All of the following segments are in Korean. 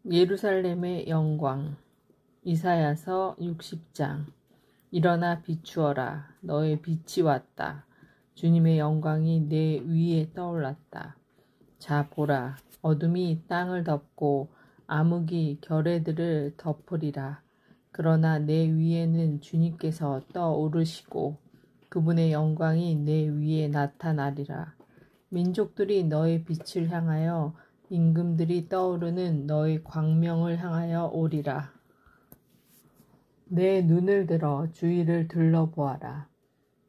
예루살렘의 영광. 이사야서 60장. 일어나 비추어라. 너의 빛이 왔다. 주님의 영광이 내 위에 떠올랐다. 자 보라. 어둠이 땅을 덮고 암흑이 결의들을 덮으리라. 그러나 내 위에는 주님께서 떠오르시고 그분의 영광이 내 위에 나타나리라. 민족들이 너의 빛을 향하여 임금들이 떠오르는 너의 광명을 향하여 오리라. 내 눈을 들어 주위를 둘러보아라.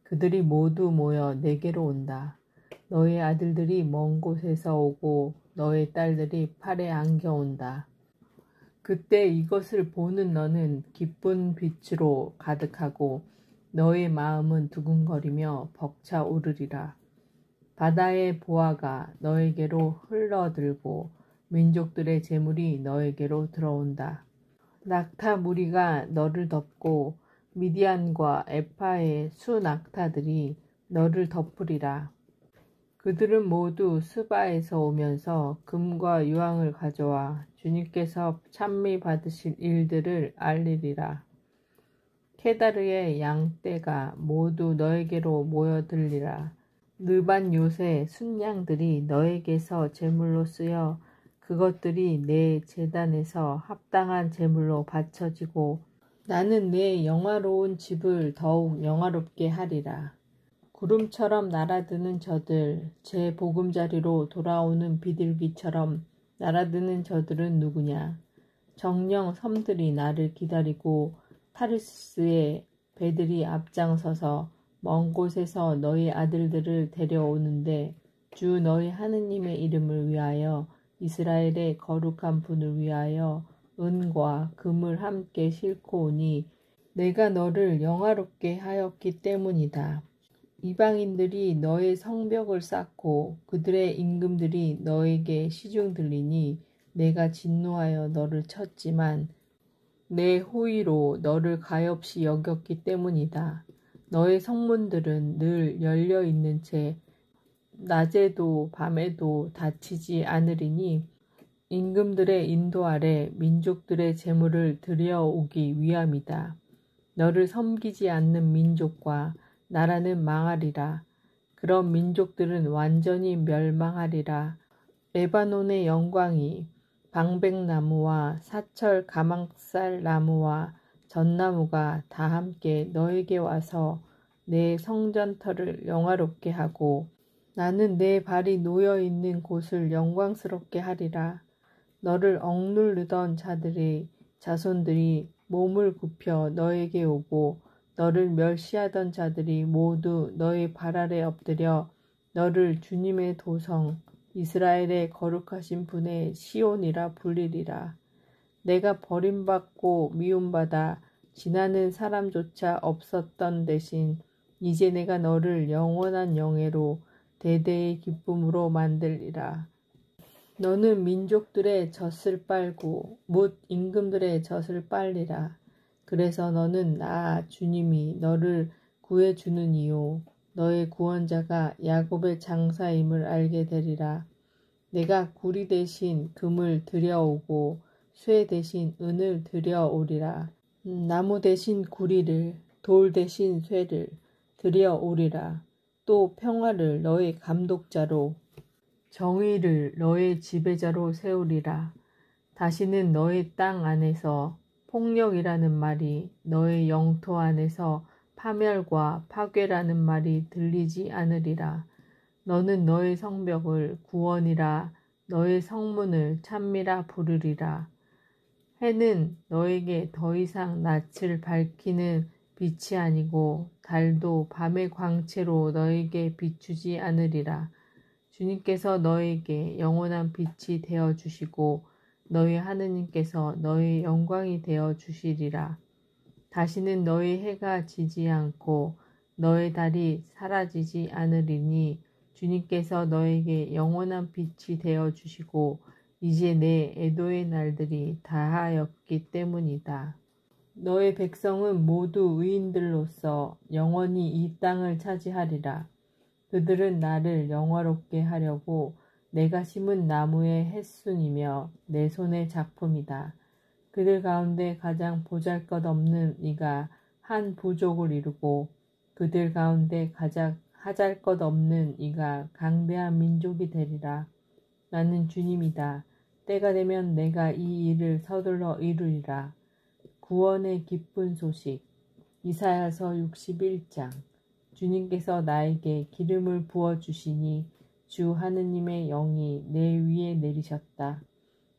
그들이 모두 모여 내게로 온다. 너의 아들들이 먼 곳에서 오고 너의 딸들이 팔에 안겨온다. 그때 이것을 보는 너는 기쁜 빛으로 가득하고 너의 마음은 두근거리며 벅차오르리라. 바다의 보화가 너에게로 흘러들고 민족들의 재물이 너에게로 들어온다. 낙타 무리가 너를 덮고 미디안과 에파의 수낙타들이 너를 덮으리라. 그들은 모두 스바에서 오면서 금과 유황을 가져와 주님께서 찬미 받으실 일들을 알리리라. 케다르의 양떼가 모두 너에게로 모여들리라. 느반 요새 순양들이 너에게서 제물로 쓰여 그것들이 내 제단에서 합당한 제물로 바쳐지고 나는 내 영화로운 집을 더욱 영화롭게 하리라. 구름처럼 날아드는 저들, 제 보금자리로 돌아오는 비둘기처럼 날아드는 저들은 누구냐? 정령 섬들이 나를 기다리고 타르스의 배들이 앞장서서 먼 곳에서 너희 아들들을 데려오는데 주 너희 하느님의 이름을 위하여 이스라엘의 거룩한 분을 위하여 은과 금을 함께 싣고 오니 내가 너를 영화롭게 하였기 때문이다. 이방인들이 너의 성벽을 쌓고 그들의 임금들이 너에게 시중 들리니 내가 진노하여 너를 쳤지만 내 호의로 너를 가엾이 여겼기 때문이다. 너의 성문들은 늘 열려있는 채 낮에도 밤에도 닫히지 않으리니 임금들의 인도 아래 민족들의 재물을 들여오기 위함이다. 너를 섬기지 않는 민족과 나라는 망하리라. 그런 민족들은 완전히 멸망하리라. 레바논의 영광이 방백나무와 사철 가망살 나무와 전나무가 다 함께 너에게 와서 내 성전터를 영화롭게 하고 나는 내 발이 놓여있는 곳을 영광스럽게 하리라. 너를 억누르던 자들의 자손들이 몸을 굽혀 너에게 오고 너를 멸시하던 자들이 모두 너의 발 아래 엎드려 너를 주님의 도성 이스라엘의 거룩하신 분의 시온이라 불리리라. 내가 버림받고 미움받아 지나는 사람조차 없었던 대신 이제 내가 너를 영원한 영예로 대대의 기쁨으로 만들리라. 너는 민족들의 젖을 빨고 뭇 임금들의 젖을 빨리라. 그래서 너는 나 주님이 너를 구해주는 이요 너의 구원자가 야곱의 장사임을 알게 되리라. 내가 구리 대신 금을 들여오고 쇠 대신 은을 들여오리라. 나무 대신 구리를 돌 대신 쇠를 들여오리라. 또 평화를 너의 감독자로 정의를 너의 지배자로 세우리라. 다시는 너의 땅 안에서 폭력이라는 말이 너의 영토 안에서 파멸과 파괴라는 말이 들리지 않으리라. 너는 너의 성벽을 구원이라 너의 성문을 찬미라 부르리라. 해는 너에게 더 이상 낯을 밝히는 빛이 아니고 달도 밤의 광채로 너에게 비추지 않으리라. 주님께서 너에게 영원한 빛이 되어주시고 너희 하느님께서 너의 영광이 되어주시리라. 다시는 너의 해가 지지 않고 너의 달이 사라지지 않으리니 주님께서 너에게 영원한 빛이 되어주시고 이제 내 애도의 날들이 다하였기 때문이다. 너의 백성은 모두 의인들로서 영원히 이 땅을 차지하리라. 그들은 나를 영화롭게 하려고 내가 심은 나무의 햇순이며 내 손의 작품이다. 그들 가운데 가장 보잘것없는 이가 한 부족을 이루고 그들 가운데 가장 하잘것없는 이가 강대한 민족이 되리라. 나는 주님이다. 때가 되면 내가 이 일을 서둘러 이루리라. 구원의 기쁜 소식. 이사야서 61장. 주님께서 나에게 기름을 부어주시니 주 하느님의 영이 내 위에 내리셨다.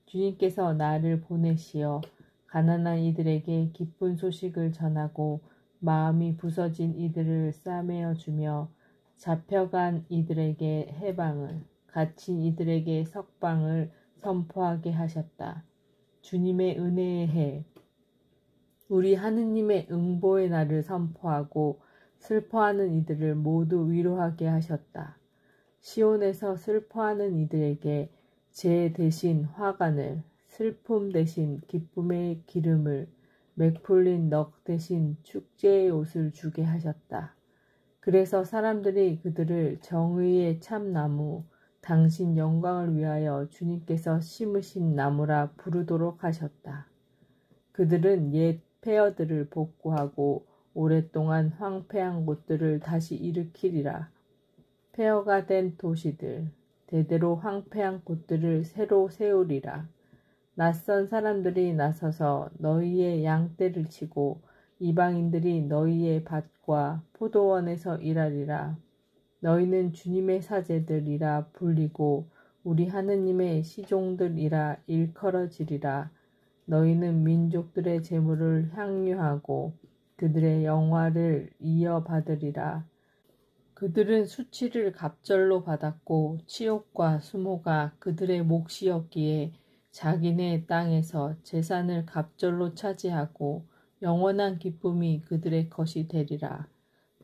주님께서 나를 보내시어 가난한 이들에게 기쁜 소식을 전하고 마음이 부서진 이들을 싸매어 주며 잡혀간 이들에게 해방을, 갇힌 이들에게 석방을 선포하게 하셨다. 주님의 은혜의 해, 우리 하느님의 응보의 날을 선포하고 슬퍼하는 이들을 모두 위로하게 하셨다. 시온에서 슬퍼하는 이들에게 제 대신 화관을, 슬픔 대신 기쁨의 기름을, 맥풀린 넋 대신 축제의 옷을 주게 하셨다. 그래서 사람들이 그들을 정의의 참나무, 당신 영광을 위하여 주님께서 심으신 나무라 부르도록 하셨다. 그들은 옛 폐허들을 복구하고 오랫동안 황폐한 곳들을 다시 일으키리라. 폐허가 된 도시들, 대대로 황폐한 곳들을 새로 세우리라. 낯선 사람들이 나서서 너희의 양떼를 치고 이방인들이 너희의 밭과 포도원에서 일하리라. 너희는 주님의 사제들이라 불리고 우리 하느님의 시종들이라 일컬어지리라. 너희는 민족들의 재물을 향유하고 그들의 영화를 이어받으리라. 그들은 수치를 갑절로 받았고 치욕과 수모가 그들의 몫이었기에 자기네 땅에서 재산을 갑절로 차지하고 영원한 기쁨이 그들의 것이 되리라.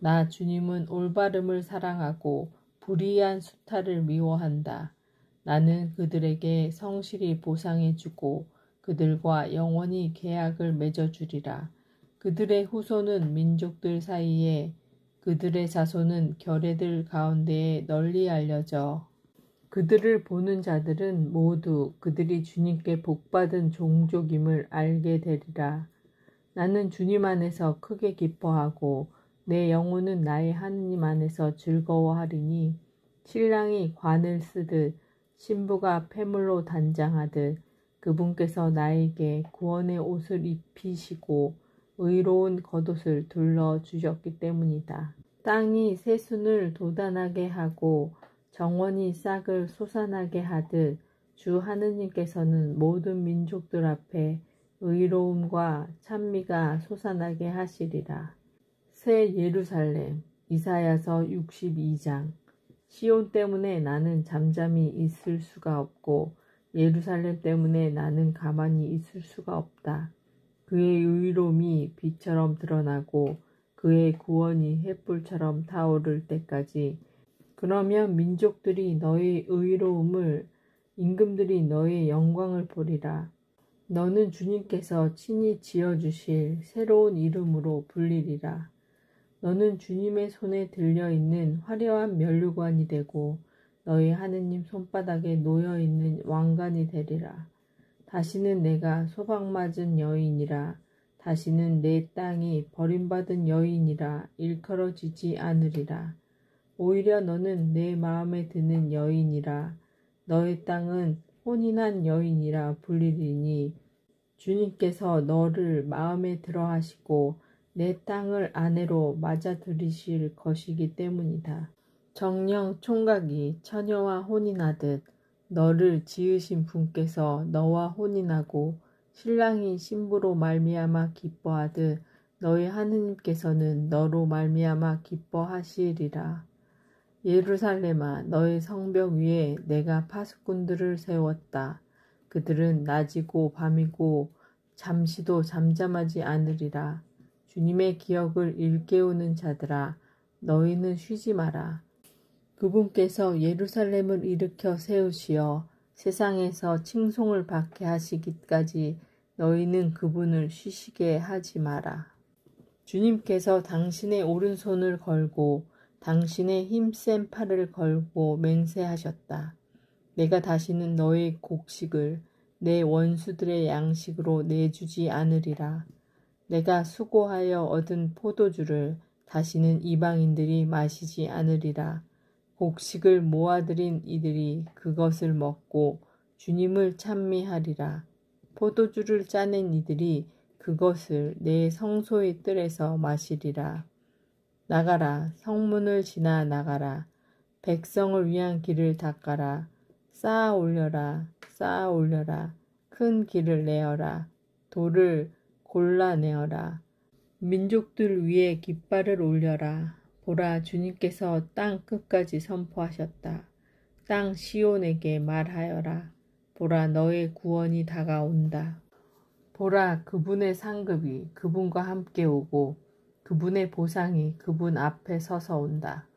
나 주님은 올바름을 사랑하고 불의한 수탈을 미워한다. 나는 그들에게 성실히 보상해주고 그들과 영원히 계약을 맺어주리라. 그들의 후손은 민족들 사이에 그들의 자손은 결례들 가운데에 널리 알려져 그들을 보는 자들은 모두 그들이 주님께 복받은 종족임을 알게 되리라. 나는 주님 안에서 크게 기뻐하고 내 영혼은 나의 하느님 안에서 즐거워하리니 신랑이 관을 쓰듯 신부가 폐물로 단장하듯 그분께서 나에게 구원의 옷을 입히시고 의로운 겉옷을 둘러주셨기 때문이다. 땅이 새순을 돋아나게 하고 정원이 싹을 솟아나게 하듯 주 하느님께서는 모든 민족들 앞에 의로움과 찬미가 솟아나게 하시리라. 새 예루살렘. 이사야서 62장. 시온 때문에 나는 잠잠히 있을 수가 없고 예루살렘 때문에 나는 가만히 있을 수가 없다. 그의 의로움이 빛처럼 드러나고 그의 구원이 햇불처럼 타오를 때까지. 그러면 민족들이 너의 의로움을, 임금들이 너의 영광을 보리라. 너는 주님께서 친히 지어주실 새로운 이름으로 불리리라. 너는 주님의 손에 들려있는 화려한 면류관이 되고 너희 하느님 손바닥에 놓여있는 왕관이 되리라. 다시는 내가 소방맞은 여인이라 다시는 내 땅이 버림받은 여인이라 일컬어지지 않으리라. 오히려 너는 내 마음에 드는 여인이라 너의 땅은 혼인한 여인이라 불리리니 주님께서 너를 마음에 들어 하시고 내 땅을 아내로 맞아 들이실 것이기 때문이다. 정령 총각이 처녀와 혼인하듯 너를 지으신 분께서 너와 혼인하고 신랑이 신부로 말미암아 기뻐하듯 너의 하느님께서는 너로 말미암아 기뻐하시리라. 예루살렘아, 너의 성벽 위에 내가 파수꾼들을 세웠다. 그들은 낮이고 밤이고 잠시도 잠잠하지 않으리라. 주님의 기억을 일깨우는 자들아, 너희는 쉬지 마라. 그분께서 예루살렘을 일으켜 세우시어 세상에서 칭송을 받게 하시기까지 너희는 그분을 쉬시게 하지 마라. 주님께서 당신의 오른손을 걸고 당신의 힘센 팔을 걸고 맹세하셨다. 내가 다시는 너의 곡식을 내 원수들의 양식으로 내주지 않으리라. 내가 수고하여 얻은 포도주를 다시는 이방인들이 마시지 않으리라. 곡식을 모아들인 이들이 그것을 먹고 주님을 찬미하리라. 포도주를 짜낸 이들이 그것을 내 성소의 뜰에서 마시리라. 나가라, 성문을 지나 나가라. 백성을 위한 길을 닦아라. 쌓아 올려라, 쌓아 올려라. 큰 길을 내어라. 돌을 골라내어라. 민족들 위에 깃발을 올려라. 보라, 주님께서 땅 끝까지 선포하셨다. 땅 시온에게 말하여라. 보라, 너의 구원이 다가온다. 보라, 그분의 상급이 그분과 함께 오고 그분의 보상이 그분 앞에 서서 온다.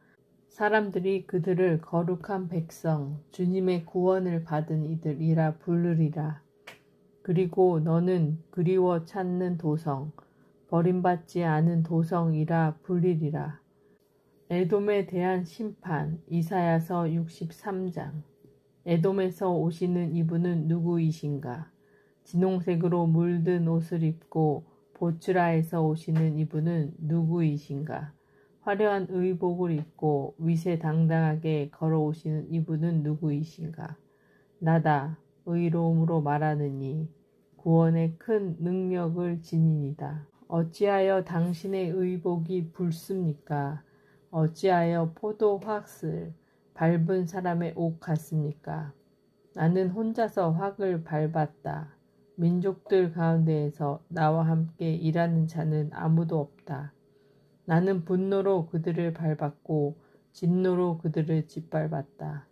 사람들이 그들을 거룩한 백성, 주님의 구원을 받은 이들이라 부르리라. 그리고 너는 그리워 찾는 도성, 버림받지 않은 도성이라 불리리라. 에돔에 대한 심판, 이사야서 63장. 에돔에서 오시는 이분은 누구이신가? 진홍색으로 물든 옷을 입고 보츠라에서 오시는 이분은 누구이신가? 화려한 의복을 입고 위세당당하게 걸어오시는 이분은 누구이신가? 나다, 의로움으로 말하느니 구원의 큰 능력을 지니이다. 어찌하여 당신의 의복이 붉습니까? 어찌하여 포도 확을 밟은 사람의 옷 같습니까? 나는 혼자서 확을 밟았다. 민족들 가운데에서 나와 함께 일하는 자는 아무도 없다. 나는 분노로 그들을 밟았고 진노로 그들을 짓밟았다.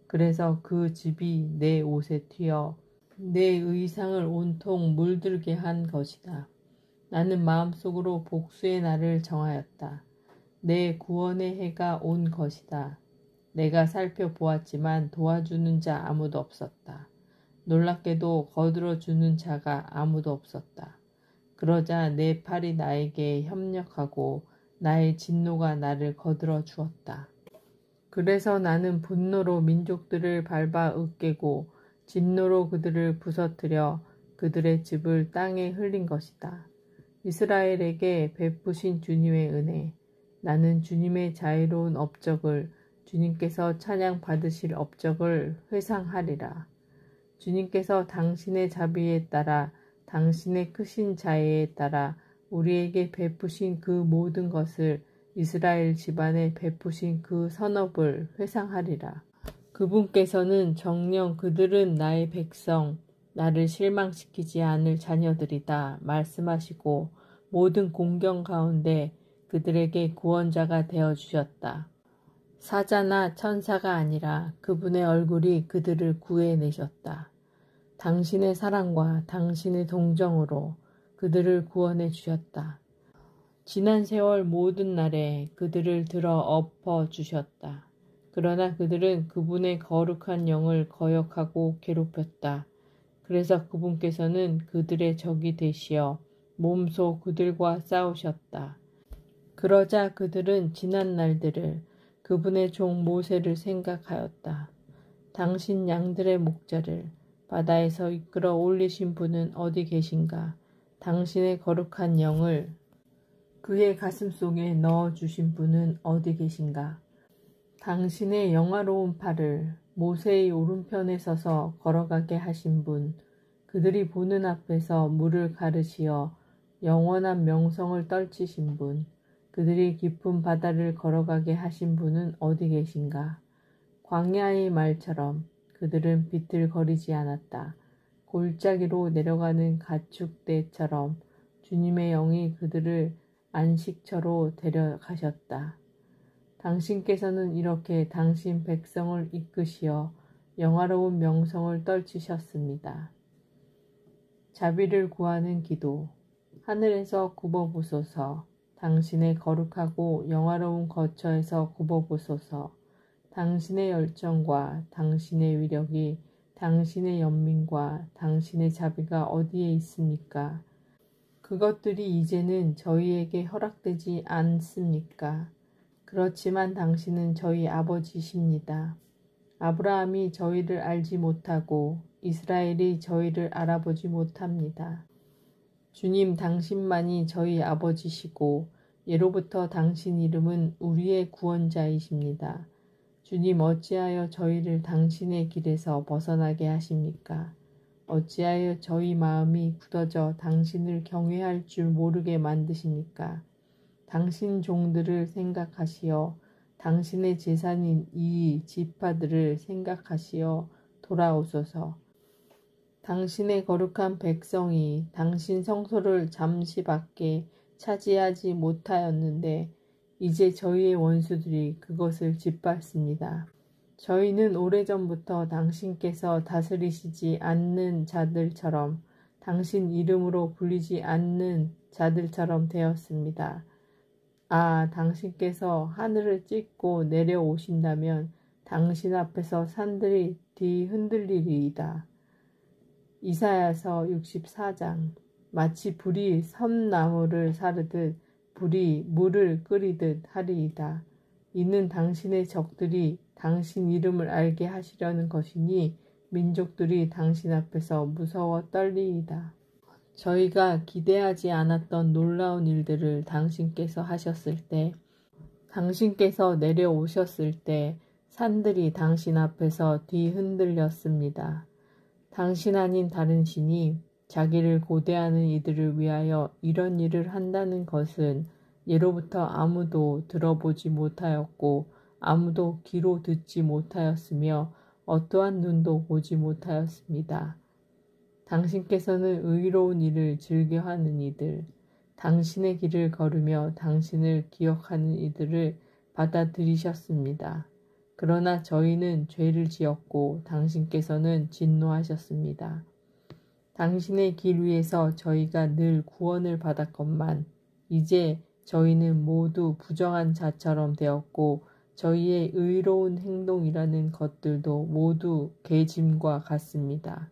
그래서 그 집이 내 옷에 튀어 내 의상을 온통 물들게 한 것이다. 나는 마음속으로 복수의 날을 정하였다. 내 구원의 해가 온 것이다. 내가 살펴보았지만 도와주는 자 아무도 없었다. 놀랍게도 거들어주는 자가 아무도 없었다. 그러자 내 팔이 나에게 협력하고 나의 진노가 나를 거들어 주었다. 그래서 나는 분노로 민족들을 밟아 으깨고 진노로 그들을 부서뜨려 그들의 집을 땅에 흘린 것이다. 이스라엘에게 베푸신 주님의 은혜, 나는 주님의 자유로운 업적을, 주님께서 찬양 받으실 업적을 회상하리라. 주님께서 당신의 자비에 따라 당신의 크신 자애에 따라 우리에게 베푸신 그 모든 것을 이스라엘 집안에 베푸신 그 선업을 회상하리라. 그분께서는 정녕 그들은 나의 백성, 나를 실망시키지 않을 자녀들이다 말씀하시고 모든 공경 가운데 그들에게 구원자가 되어주셨다. 사자나 천사가 아니라 그분의 얼굴이 그들을 구해내셨다. 당신의 사랑과 당신의 동정으로 그들을 구원해 주셨다. 지난 세월 모든 날에 그들을 들어 엎어 주셨다. 그러나 그들은 그분의 거룩한 영을 거역하고 괴롭혔다. 그래서 그분께서는 그들의 적이 되시어 몸소 그들과 싸우셨다. 그러자 그들은 지난 날들을 그분의 종 모세를 생각하였다. 당신 양들의 목자를 바다에서 이끌어 올리신 분은 어디 계신가? 당신의 거룩한 영을 그의 가슴 속에 넣어주신 분은 어디 계신가? 당신의 영화로운 팔을 모세의 오른편에 서서 걸어가게 하신 분, 그들이 보는 앞에서 물을 가르시어 영원한 명성을 떨치신 분, 그들이 깊은 바다를 걸어가게 하신 분은 어디 계신가? 광야의 말처럼 그들은 비틀거리지 않았다. 골짜기로 내려가는 가축대처럼 주님의 영이 그들을 안식처로 데려가셨다. 당신께서는 이렇게 당신 백성을 이끄시어 영화로운 명성을 떨치셨습니다. 자비를 구하는 기도. 하늘에서 굽어보소서. 당신의 거룩하고 영화로운 거처에서 굽어보소서. 당신의 열정과 당신의 위력이 당신의 연민과 당신의 자비가 어디에 있습니까? 그것들이 이제는 저희에게 허락되지 않습니까? 그렇지만 당신은 저희 아버지십니다. 아브라함이 저희를 알지 못하고 이스라엘이 저희를 알아보지 못합니다. 주님 당신만이 저희 아버지시고 예로부터 당신 이름은 우리의 구원자이십니다. 주님 어찌하여 저희를 당신의 길에서 벗어나게 하십니까? 어찌하여 저희 마음이 굳어져 당신을 경외할 줄 모르게 만드십니까? 당신 종들을 생각하시어 당신의 재산인 이 지파들을 생각하시어 돌아오소서. 당신의 거룩한 백성이 당신 성소를 잠시 밖에 차지하지 못하였는데 이제 저희의 원수들이 그것을 짓밟습니다. 저희는 오래전부터 당신께서 다스리시지 않는 자들처럼 당신 이름으로 불리지 않는 자들처럼 되었습니다. 아, 당신께서 하늘을 찢고 내려오신다면 당신 앞에서 산들이 뒤흔들리리이다. 이사야서 64장. 마치 불이 섬나무를 사르듯 불이 물을 끓이듯 하리이다. 이는 당신의 적들이 당신 이름을 알게 하시려는 것이니 민족들이 당신 앞에서 무서워 떨리이다. 저희가 기대하지 않았던 놀라운 일들을 당신께서 하셨을 때, 당신께서 내려오셨을 때 산들이 당신 앞에서 뒤흔들렸습니다. 당신 아닌 다른 신이 자기를 고대하는 이들을 위하여 이런 일을 한다는 것은 예로부터 아무도 들어보지 못하였고 아무도 귀로 듣지 못하였으며 어떠한 눈도 보지 못하였습니다. 당신께서는 의로운 일을 즐겨하는 이들, 당신의 길을 걸으며 당신을 기억하는 이들을 받아들이셨습니다. 그러나 저희는 죄를 지었고 당신께서는 진노하셨습니다. 당신의 길 위에서 저희가 늘 구원을 받았건만 이제 저희는 모두 부정한 자처럼 되었고 저희의 의로운 행동이라는 것들도 모두 개짐과 같습니다.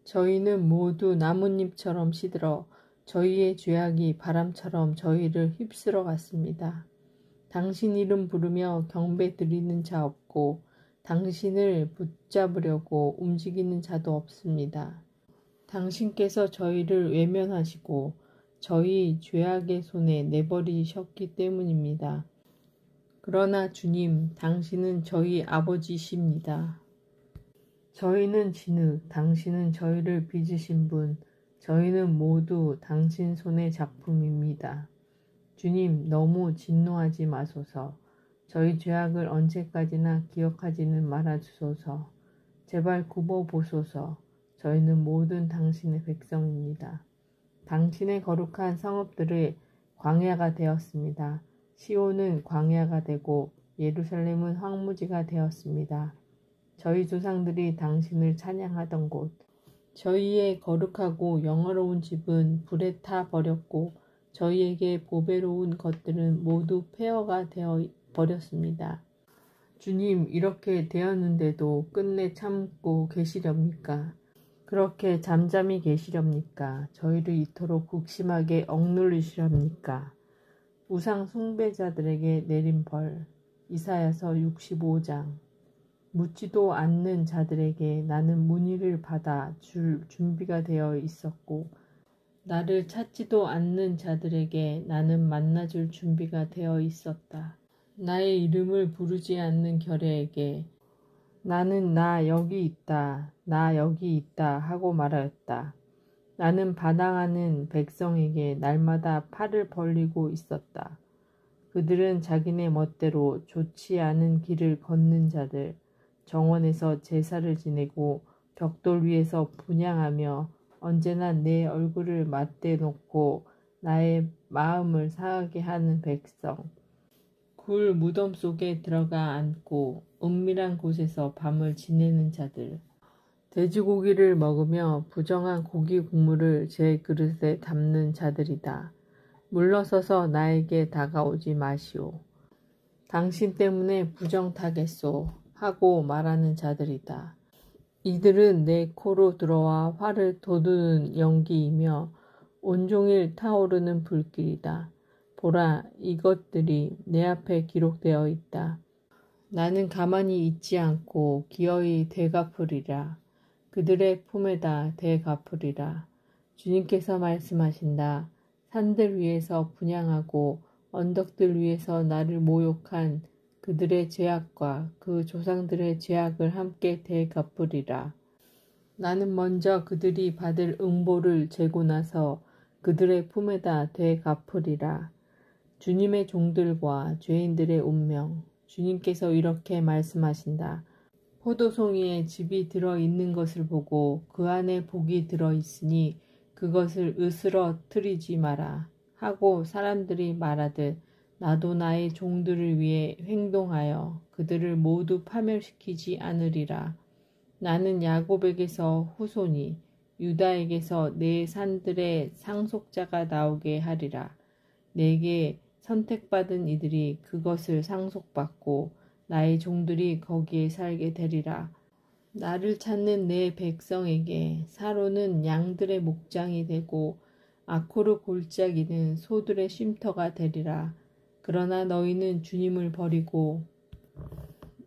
저희는 모두 나뭇잎처럼 시들어 저희의 죄악이 바람처럼 저희를 휩쓸어 갔습니다. 당신 이름 부르며 경배 드리는 자 없고 당신을 붙잡으려고 움직이는 자도 없습니다. 당신께서 저희를 외면하시고 저희 죄악의 손에 내버리셨기 때문입니다. 그러나 주님, 당신은 저희 아버지십니다. 저희는 진흙, 당신은 저희를 빚으신 분, 저희는 모두 당신 손의 작품입니다. 주님, 너무 진노하지 마소서. 저희 죄악을 언제까지나 기억하지는 말아주소서. 제발 굽어보소서. 저희는 모든 당신의 백성입니다. 당신의 거룩한 성읍들의 광야가 되었습니다. 시온은 광야가 되고 예루살렘은 황무지가 되었습니다. 저희 조상들이 당신을 찬양하던 곳, 저희의 거룩하고 영화로운 집은 불에 타 버렸고 저희에게 보배로운 것들은 모두 폐허가 되어 버렸습니다. 주님, 이렇게 되었는데도 끝내 참고 계시렵니까? 그렇게 잠잠히 계시렵니까? 저희를 이토록 극심하게 억누르시렵니까? 우상 숭배자들에게 내린 벌. 이사야서 65장. 묻지도 않는 자들에게 나는 문의를 받아 줄 준비가 되어 있었고 나를 찾지도 않는 자들에게 나는 만나줄 준비가 되어 있었다. 나의 이름을 부르지 않는 결혜에게 나는 나 여기 있다, 나 여기 있다 하고 말하였다. 나는 반항하는 백성에게 날마다 팔을 벌리고 있었다. 그들은 자기네 멋대로 좋지 않은 길을 걷는 자들, 정원에서 제사를 지내고 벽돌 위에서 분향하며 언제나 내 얼굴을 맞대놓고 나의 마음을 상하게 하는 백성, 굴 무덤 속에 들어가 앉고 은밀한 곳에서 밤을 지내는 자들, 돼지고기를 먹으며 부정한 고기 국물을 제 그릇에 담는 자들이다. 물러서서 나에게 다가오지 마시오. 당신 때문에 부정타겠소 하고 말하는 자들이다. 이들은 내 코로 들어와 화를 돋우는 연기이며 온종일 타오르는 불길이다. 보라, 이것들이 내 앞에 기록되어 있다. 나는 가만히 있지 않고 기어이 되갚으리라. 그들의 품에다 되갚으리라. 주님께서 말씀하신다. 산들 위에서 분향하고 언덕들 위에서 나를 모욕한 그들의 죄악과 그 조상들의 죄악을 함께 되갚으리라. 나는 먼저 그들이 받을 응보를 재고 나서 그들의 품에다 되갚으리라. 주님의 종들과 죄인들의 운명. 주님께서 이렇게 말씀하신다. 포도송이에 즙이 들어있는 것을 보고 그 안에 복이 들어있으니 그것을 으스러뜨리지 마라 하고 사람들이 말하듯 나도 나의 종들을 위해 행동하여 그들을 모두 파멸시키지 않으리라. 나는 야곱에게서 후손이 유다에게서 내 산들의 상속자가 나오게 하리라. 내게 선택받은 이들이 그것을 상속받고 나의 종들이 거기에 살게 되리라. 나를 찾는 내 백성에게 사로는 양들의 목장이 되고 아코르 골짜기는 소들의 쉼터가 되리라. 그러나 너희는 주님을 버리고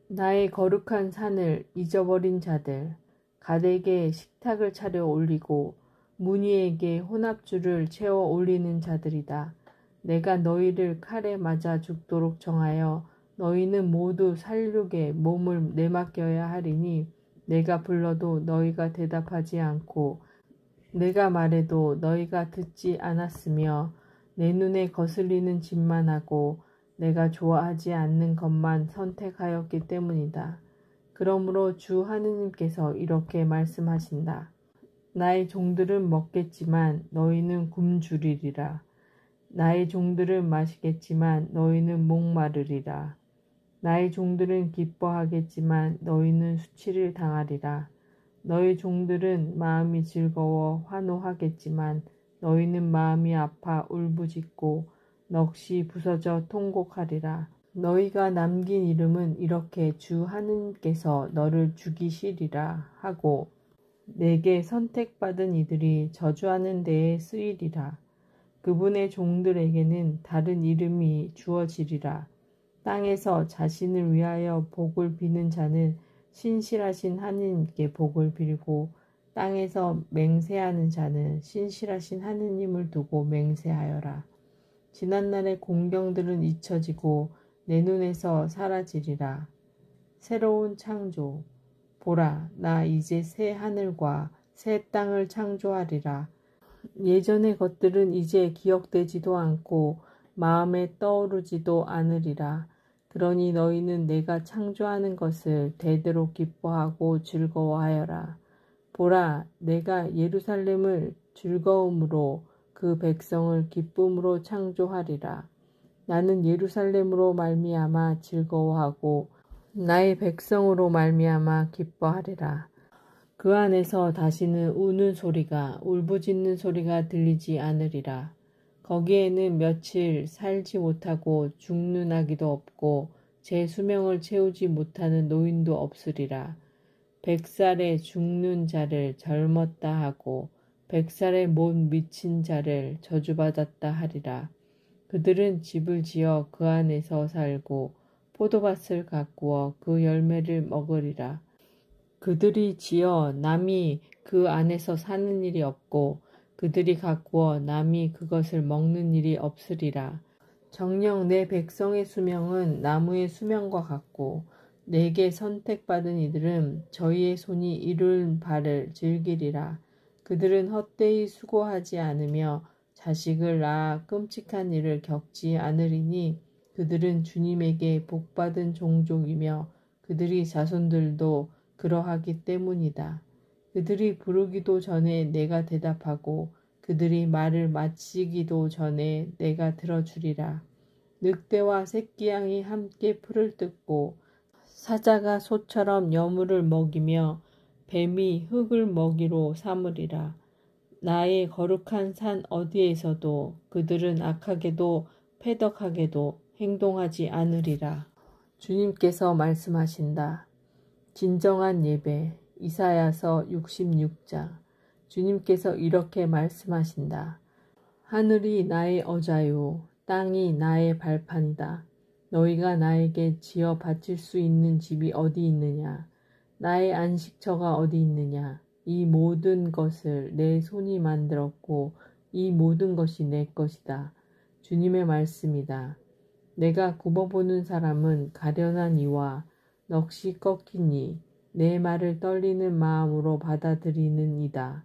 나의 거룩한 산을 잊어버린 자들, 갓에게 식탁을 차려 올리고 무니에게 혼합주를 채워 올리는 자들이다. 내가 너희를 칼에 맞아 죽도록 정하여 너희는 모두 살육에 몸을 내맡겨야 하리니 내가 불러도 너희가 대답하지 않고 내가 말해도 너희가 듣지 않았으며 내 눈에 거슬리는 짓만 하고 내가 좋아하지 않는 것만 선택하였기 때문이다. 그러므로 주 하느님께서 이렇게 말씀하신다. 나의 종들은 먹겠지만 너희는 굶주리리라. 나의 종들은 마시겠지만 너희는 목마르리라. 나의 종들은 기뻐하겠지만 너희는 수치를 당하리라. 너희 종들은 마음이 즐거워 환호하겠지만 너희는 마음이 아파 울부짖고 넋이 부서져 통곡하리라. 너희가 남긴 이름은 이렇게 주 하느님께서 너를 죽이시리라 하고 내게 선택받은 이들이 저주하는 데에 쓰이리라. 그분의 종들에게는 다른 이름이 주어지리라. 땅에서 자신을 위하여 복을 비는 자는 신실하신 하느님께 복을 빌고 땅에서 맹세하는 자는 신실하신 하느님을 두고 맹세하여라. 지난날의 공경들은 잊혀지고 내 눈에서 사라지리라. 새로운 창조. 보라, 나 이제 새 하늘과 새 땅을 창조하리라. 예전의 것들은 이제 기억되지도 않고 마음에 떠오르지도 않으리라. 그러니 너희는 내가 창조하는 것을 대대로 기뻐하고 즐거워하여라. 보라, 내가 예루살렘을 즐거움으로 그 백성을 기쁨으로 창조하리라. 나는 예루살렘으로 말미암아 즐거워하고 나의 백성으로 말미암아 기뻐하리라. 그 안에서 다시는 우는 소리가 울부짖는 소리가 들리지 않으리라. 거기에는 며칠 살지 못하고 죽는 아기도 없고 제 수명을 채우지 못하는 노인도 없으리라. 100살에 죽는 자를 젊었다 하고 100살에 못 미친 자를 저주받았다 하리라. 그들은 집을 지어 그 안에서 살고 포도밭을 가꾸어 그 열매를 먹으리라. 그들이 지어 남이 그 안에서 사는 일이 없고 그들이 가꾸어 남이 그것을 먹는 일이 없으리라. 정녕 내 백성의 수명은 나무의 수명과 같고 내게 선택받은 이들은 저희의 손이 이룬 바를 즐기리라. 그들은 헛되이 수고하지 않으며 자식을 낳아 끔찍한 일을 겪지 않으리니 그들은 주님에게 복받은 종족이며 그들이 자손들도 그러하기 때문이다. 그들이 부르기도 전에 내가 대답하고 그들이 말을 마치기도 전에 내가 들어주리라. 늑대와 새끼양이 함께 풀을 뜯고 사자가 소처럼 여물을 먹이며 뱀이 흙을 먹이로 삼으리라. 나의 거룩한 산 어디에서도 그들은 악하게도 패덕하게도 행동하지 않으리라. 주님께서 말씀하신다. 진정한 예배. 이사야서 66장. 주님께서 이렇게 말씀하신다. 하늘이 나의 어자요 땅이 나의 발판이다. 너희가 나에게 지어 바칠 수 있는 집이 어디 있느냐? 나의 안식처가 어디 있느냐? 이 모든 것을 내 손이 만들었고 이 모든 것이 내 것이다. 주님의 말씀이다. 내가 굽어보는 사람은 가련한 이와 넋이 꺾인 이, 내 말을 떨리는 마음으로 받아들이는 이다.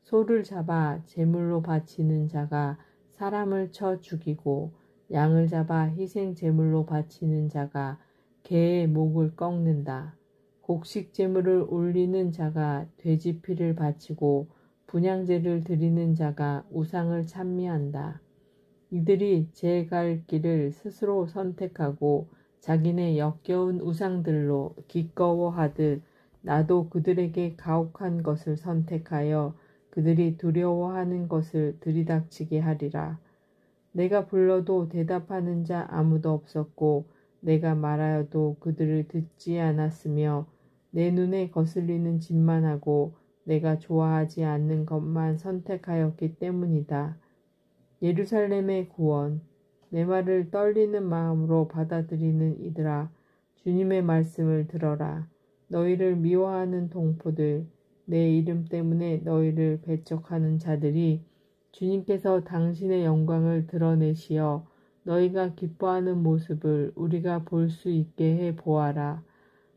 소를 잡아 제물로 바치는 자가 사람을 쳐 죽이고 양을 잡아 희생 제물로 바치는 자가 개의 목을 꺾는다. 곡식 제물을 올리는 자가 돼지 피를 바치고 분향제를 드리는 자가 우상을 찬미한다. 이들이 제 갈 길을 스스로 선택하고 자기네 역겨운 우상들로 기꺼워하듯 나도 그들에게 가혹한 것을 선택하여 그들이 두려워하는 것을 들이닥치게 하리라. 내가 불러도 대답하는 자 아무도 없었고 내가 말하여도 그들을 듣지 않았으며 내 눈에 거슬리는 짓만 하고 내가 좋아하지 않는 것만 선택하였기 때문이다. 예루살렘의 구원, 내 말을 떨리는 마음으로 받아들이는 이들아, 주님의 말씀을 들어라. 너희를 미워하는 동포들, 내 이름 때문에 너희를 배척하는 자들이 주님께서 당신의 영광을 드러내시어 너희가 기뻐하는 모습을 우리가 볼 수 있게 해 보아라.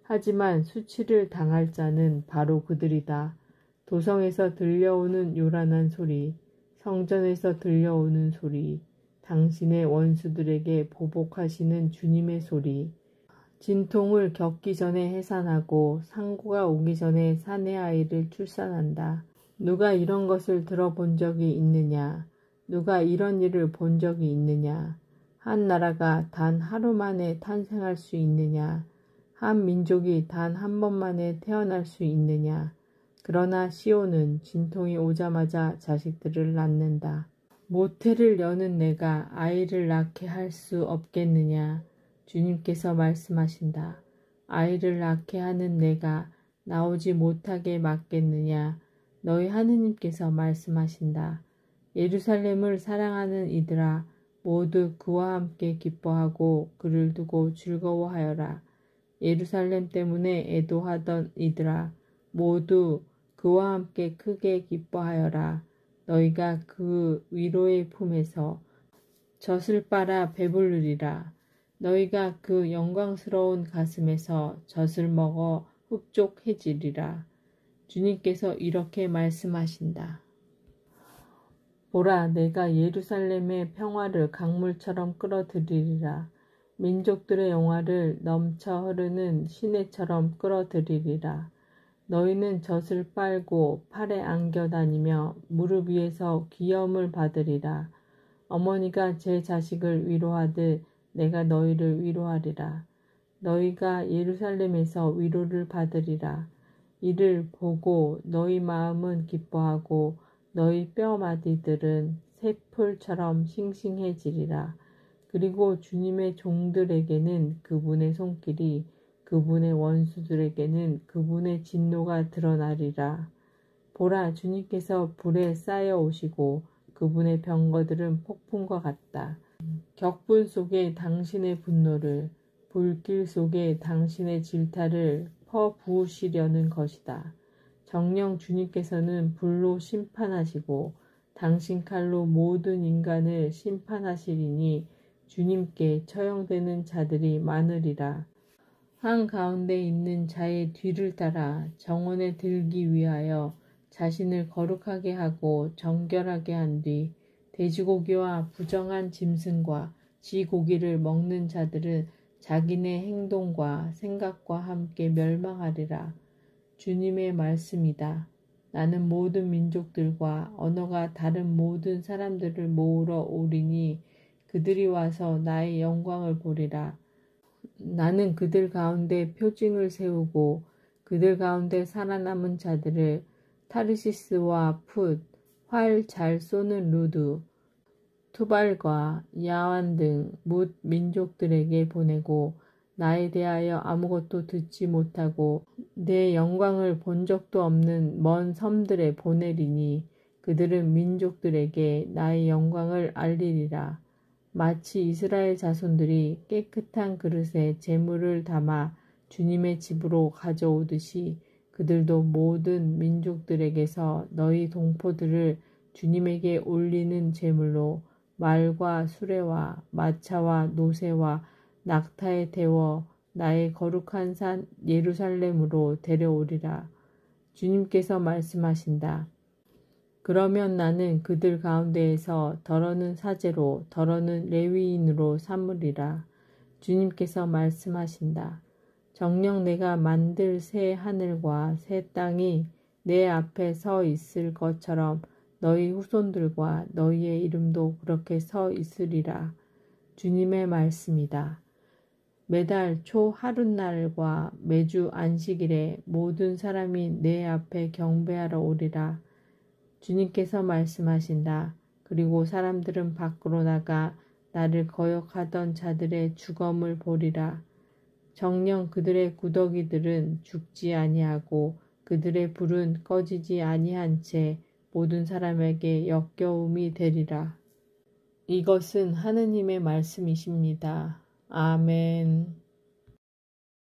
하지만 수치를 당할 자는 바로 그들이다. 도성에서 들려오는 요란한 소리, 성전에서 들려오는 소리, 당신의 원수들에게 보복하시는 주님의 소리, 진통을 겪기 전에 해산하고 상고가 오기 전에 사내 아이를 출산한다. 누가 이런 것을 들어본 적이 있느냐? 누가 이런 일을 본 적이 있느냐? 한 나라가 단 하루 만에 탄생할 수 있느냐? 한 민족이 단 한 번 만에 태어날 수 있느냐? 그러나 시온은 진통이 오자마자 자식들을 낳는다. 모태를 여는 내가 아이를 낳게 할 수 없겠느냐? 주님께서 말씀하신다. 아이를 낳게 하는 내가 나오지 못하게 막겠느냐? 너희 하느님께서 말씀하신다. 예루살렘을 사랑하는 이들아, 모두 그와 함께 기뻐하고 그를 두고 즐거워하여라. 예루살렘 때문에 애도하던 이들아, 모두 그와 함께 크게 기뻐하여라. 너희가 그 위로의 품에서 젖을 빨아 배부르리라. 너희가 그 영광스러운 가슴에서 젖을 먹어 흡족해지리라. 주님께서 이렇게 말씀하신다. 보라, 내가 예루살렘의 평화를 강물처럼 끌어들이리라. 민족들의 영화를 넘쳐 흐르는 시내처럼 끌어들이리라. 너희는 젖을 빨고 팔에 안겨 다니며 무릎 위에서 귀여움을 받으리라. 어머니가 제 자식을 위로하듯 내가 너희를 위로하리라. 너희가 예루살렘에서 위로를 받으리라. 이를 보고 너희 마음은 기뻐하고 너희 뼈마디들은 새풀처럼 싱싱해지리라. 그리고 주님의 종들에게는 그분의 손길이, 그분의 원수들에게는 그분의 진노가 드러나리라. 보라, 주님께서 불에 쌓여 오시고 그분의 병거들은 폭풍과 같다. 격분 속에 당신의 분노를, 불길 속에 당신의 질타를 퍼부으시려는 것이다. 정녕 주님께서는 불로 심판하시고 당신 칼로 모든 인간을 심판하시리니 주님께 처형되는 자들이 많으리라. 한가운데 있는 자의 뒤를 따라 정원에 들기 위하여 자신을 거룩하게 하고 정결하게 한 뒤 돼지고기와 부정한 짐승과 지 고기를 먹는 자들은 자기네 행동과 생각과 함께 멸망하리라. 주님의 말씀이다. 나는 모든 민족들과 언어가 다른 모든 사람들을 모으러 오리니 그들이 와서 나의 영광을 보리라. 나는 그들 가운데 표징을 세우고 그들 가운데 살아남은 자들을 타르시스와 풋, 활 잘 쏘는 루드, 투발과 야완 등 뭇 민족들에게 보내고 나에 대하여 아무것도 듣지 못하고 내 영광을 본 적도 없는 먼 섬들에 보내리니 그들은 민족들에게 나의 영광을 알리리라. 마치 이스라엘 자손들이 깨끗한 그릇에 제물을 담아 주님의 집으로 가져오듯이 그들도 모든 민족들에게서 너희 동포들을 주님에게 올리는 제물로 말과 수레와 마차와 노새와 낙타에 태워 나의 거룩한 산 예루살렘으로 데려오리라. 주님께서 말씀하신다. 그러면 나는 그들 가운데에서 더러는 사제로 더러는 레위인으로 삼으리라. 주님께서 말씀하신다. 정녕 내가 만들 새 하늘과 새 땅이 내 앞에 서 있을 것처럼 너희 후손들과 너희의 이름도 그렇게 서 있으리라. 주님의 말씀이다. 매달 초 하룻날과 매주 안식일에 모든 사람이 내 앞에 경배하러 오리라. 주님께서 말씀하신다. 그리고 사람들은 밖으로 나가 나를 거역하던 자들의 죽음을 보리라. 정녕 그들의 구더기들은 죽지 아니하고 그들의 불은 꺼지지 아니한 채 모든 사람에게 역겨움이 되리라. 이것은 하느님의 말씀이십니다. 아멘.